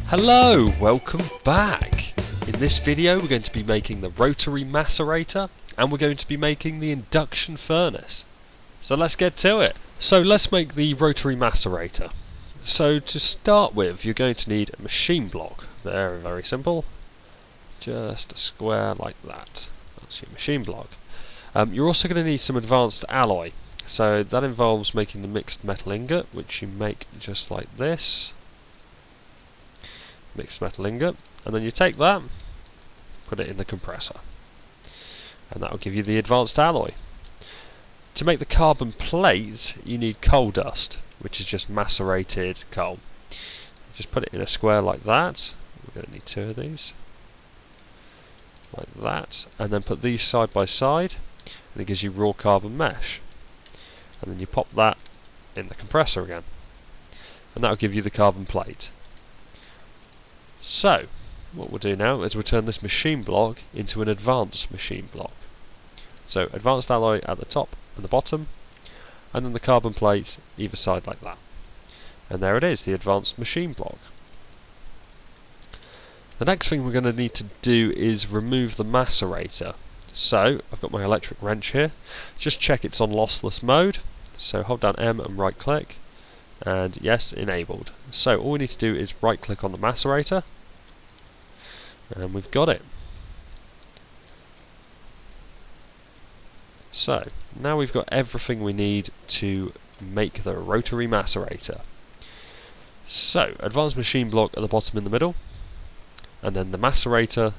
Hello, welcome back. In this video we're going to be making the Rotary Macerator and we're going to be making the Induction Furnace. So let's get to it. So let's make the Rotary Macerator. So to start with you're going to need a machine block. Very, very simple. Just a square like that. That's your machine block. You're also going to need some advanced alloy. So that involves making the mixed metal ingot, which you make just like this. Mixed metal ingot, and then you take that, put it in the compressor, and that will give you the advanced alloy. To make the carbon plate you need coal dust, which is just macerated coal. Just put it in a square like that. We're going to need two of these, like that, and then put these side by side, and it gives you raw carbon mesh. And then you pop that in the compressor again, and that will give you the carbon plate. So, what we'll do now is we'll turn this machine block into an advanced machine block. So, advanced alloy at the top and the bottom, and then the carbon plate either side like that. And there it is, the advanced machine block. The next thing we're going to need to do is remove the macerator. So, I've got my electric wrench here. Just check it's on lossless mode. So, hold down M and right click. And yes, enabled. So all we need to do is right click on the macerator, and we've got it. So now we've got everything we need to make the Rotary Macerator. So advanced machine block at the bottom in the middle, and then the macerator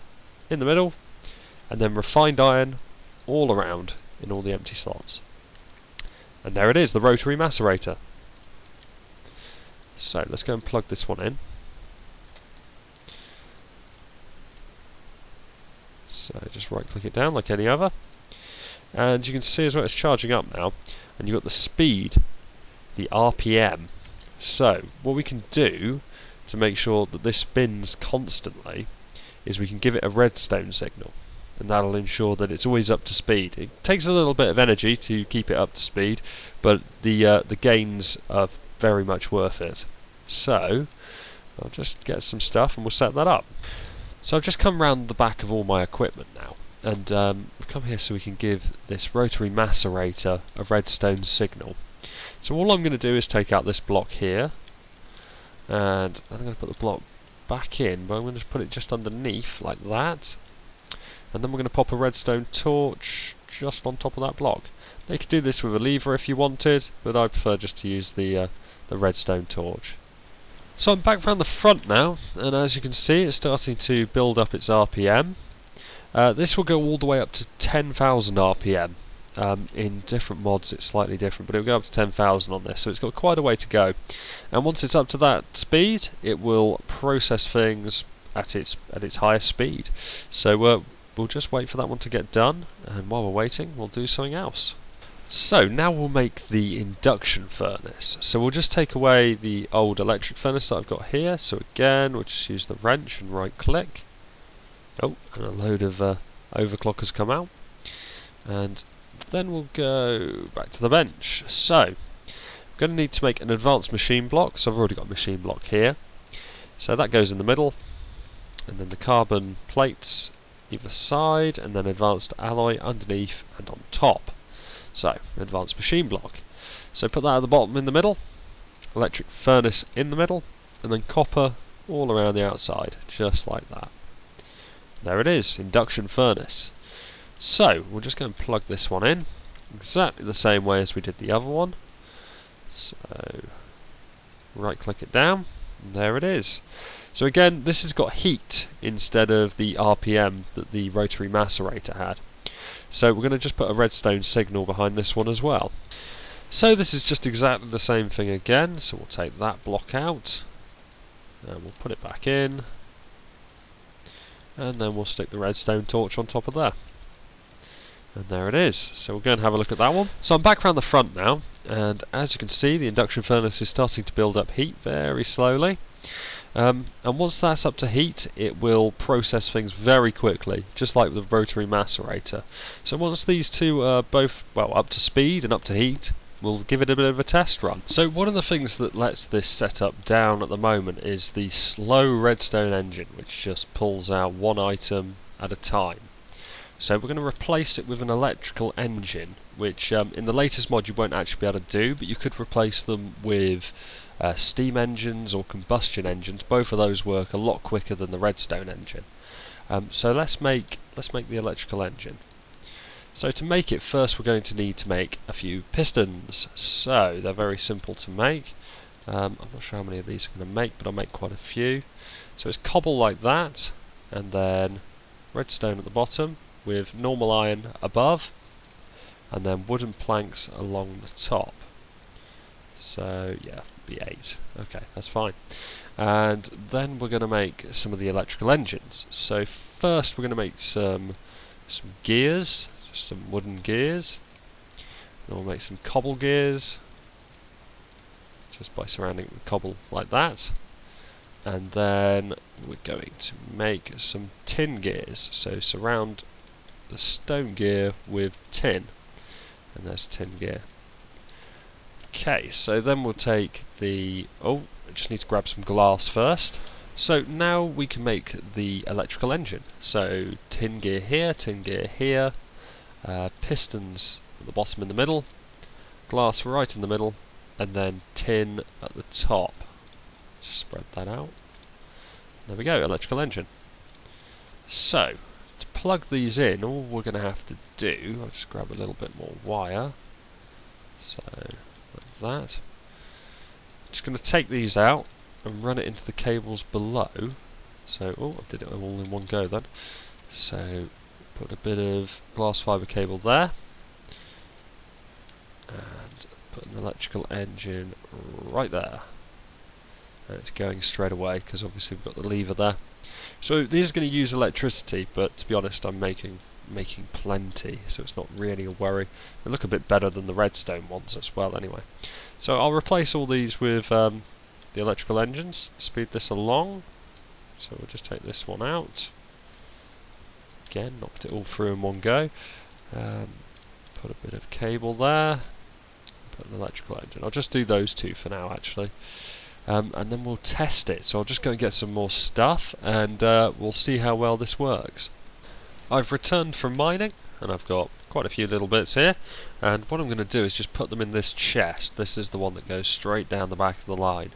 in the middle, and then refined iron all around in all the empty slots. And there it is, the Rotary Macerator. So let's go and plug this one in. So just right click it down like any other, and you can see as well it's charging up now, and you've got the speed, the RPM. So what we can do to make sure that this spins constantly is we can give it a redstone signal, and that'll ensure that it's always up to speed. It takes a little bit of energy to keep it up to speed, but the gains are very much worth it. So I'll just get some stuff and we'll set that up. So I've just come round the back of all my equipment now, and we've come here so we can give this Rotary Macerator a redstone signal. So all I'm going to do is take out this block here, and I'm going to put the block back in, but I'm going to put it just underneath like that, and then we're going to pop a redstone torch just on top of that block. Now you could do this with a lever if you wanted, but I prefer just to use the redstone torch. So I'm back around the front now, and as you can see it's starting to build up its RPM. This will go all the way up to 10,000 RPM. In different mods it's slightly different, but it will go up to 10,000 on this, so it's got quite a way to go. And once it's up to that speed, it will process things at its highest speed. So we'll just wait for that one to get done, and while we're waiting we'll do something else. So now we'll make the Induction Furnace. So we'll just take away the old electric furnace that I've got here. So again we'll just use the wrench and right click. Oh, and a load of overclockers come out. And then we'll go back to the bench. So I'm going to need to make an advanced machine block. So I've already got a machine block here. So that goes in the middle, and then the carbon plates either side, and then advanced alloy underneath and on top. So, advanced machine block. So put that at the bottom in the middle, electric furnace in the middle, and then copper all around the outside, just like that. There it is, Induction Furnace. So, we'll just go and plug this one in, exactly the same way as we did the other one. So, right click it down, and there it is. So again, this has got heat instead of the RPM that the Rotary Macerator had. So we're going to just put a redstone signal behind this one as well. So this is just exactly the same thing again, so we'll take that block out, and we'll put it back in, and then we'll stick the redstone torch on top of there. And there it is. So we'll go and have a look at that one. So I'm back around the front now, and as you can see the induction furnace is starting to build up heat very slowly. And once that's up to heat, it will process things very quickly, just like the Rotary Macerator. So once these two are both, well, up to speed and up to heat, we'll give it a bit of a test run. So one of the things that lets this setup down at the moment is the slow redstone engine, which just pulls out one item at a time. So we're going to replace it with an electrical engine, which in the latest mod you won't actually be able to do, but you could replace them with steam engines or combustion engines. Both of those work a lot quicker than the redstone engine. So let's make the electrical engine. So to make it, first we're going to need to make a few pistons. So they're very simple to make. I'm not sure how many of these I'm going to make, but I'll make quite a few. So it's cobble like that, and then redstone at the bottom with normal iron above, and then wooden planks along the top. So yeah, be 8. Okay, that's fine. And then we're going to make some of the electrical engines. So first we're going to make some gears, some wooden gears. Then we'll make some cobble gears, just by surrounding it with cobble like that. And then we're going to make some tin gears. So surround the stone gear with tin, and there's tin gear. Okay, so then we'll take the... oh, I just need to grab some glass first. So now we can make the electrical engine. So tin gear here, pistons at the bottom in the middle, glass right in the middle, and then tin at the top. Just spread that out. There we go, electrical engine. So, to plug these in, all we're going to have to do, I'll just grab a little bit more wire. So, like that. Just going to take these out and run it into the cables below. So, oh, I did it all in one go then. So, put a bit of glass fibre cable there. And put an electrical engine right there. And it's going straight away because obviously we've got the lever there. So these are going to use electricity, but to be honest, I'm making plenty, so it's not really a worry. They look a bit better than the redstone ones as well anyway. So I'll replace all these with the electrical engines, speed this along. So we'll just take this one out. Again, knocked it all through in one go. Put a bit of cable there. Put an electrical engine. I'll just do those two for now actually. And then we'll test it. So I'll just go and get some more stuff, and we'll see how well this works. I've returned from mining, and I've got quite a few little bits here, and what I'm going to do is just put them in this chest. This is the one that goes straight down the back of the line,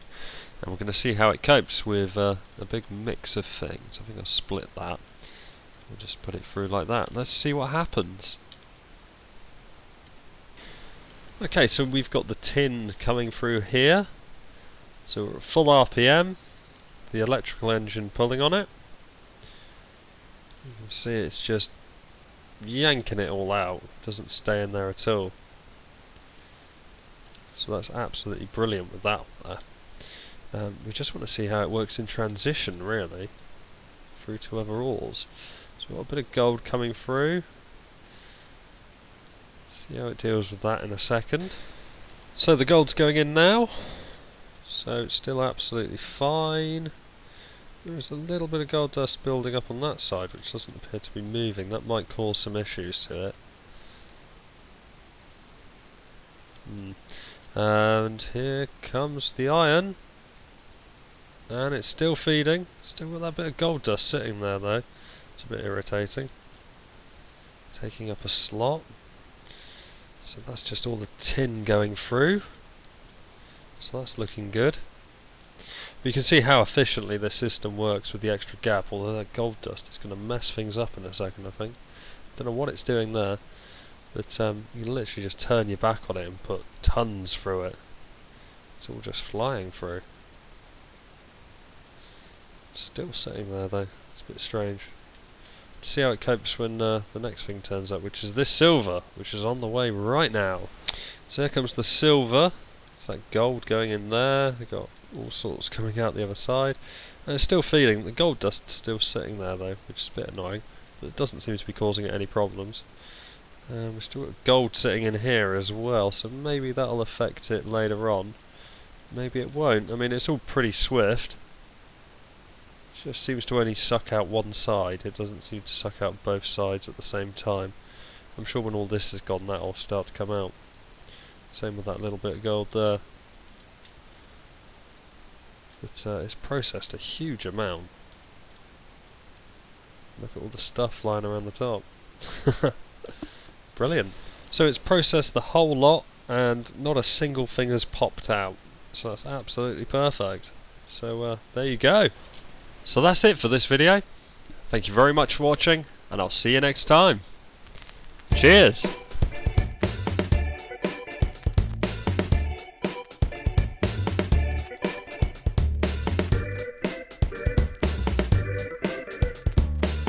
and we're going to see how it copes with a big mix of things. I think I'll split that. We'll just put it through like that. Let's see what happens. Okay, so we've got the tin coming through here. So we're at full RPM, the electrical engine pulling on it. You can see it's just yanking it all out, it doesn't stay in there at all. So that's absolutely brilliant with that there. We just want to see how it works in transition really, through to other ores. So we've got a bit of gold coming through. See how it deals with that in a second. So the gold's going in now. So it's still absolutely fine. There's a little bit of gold dust building up on that side which doesn't appear to be moving. That might cause some issues to it. And here comes the iron. And it's still feeding. Still got that bit of gold dust sitting there though. It's a bit irritating. Taking up a slot. So that's just all the tin going through. So that's looking good. But you can see how efficiently this system works with the extra gap, although that gold dust is going to mess things up in a second I think. Don't know what it's doing there, but you can literally just turn your back on it and put tons through it. It's all just flying through. Still sitting there though, it's a bit strange. See how it copes when the next thing turns up, which is this silver, which is on the way right now. So here comes the silver. It's like gold going in there. They've got all sorts coming out the other side. And it's still feeding. The gold dust's still sitting there though, which is a bit annoying. But it doesn't seem to be causing it any problems. We've still got gold sitting in here as well, so maybe that'll affect it later on. Maybe it won't. I mean, it's all pretty swift. It just seems to only suck out one side. It doesn't seem to suck out both sides at the same time. I'm sure when all this is gone, that'll start to come out. Same with that little bit of gold there. It's processed a huge amount. Look at all the stuff lying around the top. Brilliant. So it's processed the whole lot and not a single thing has popped out. So that's absolutely perfect. So there you go. So that's it for this video. Thank you very much for watching, and I'll see you next time. Cheers!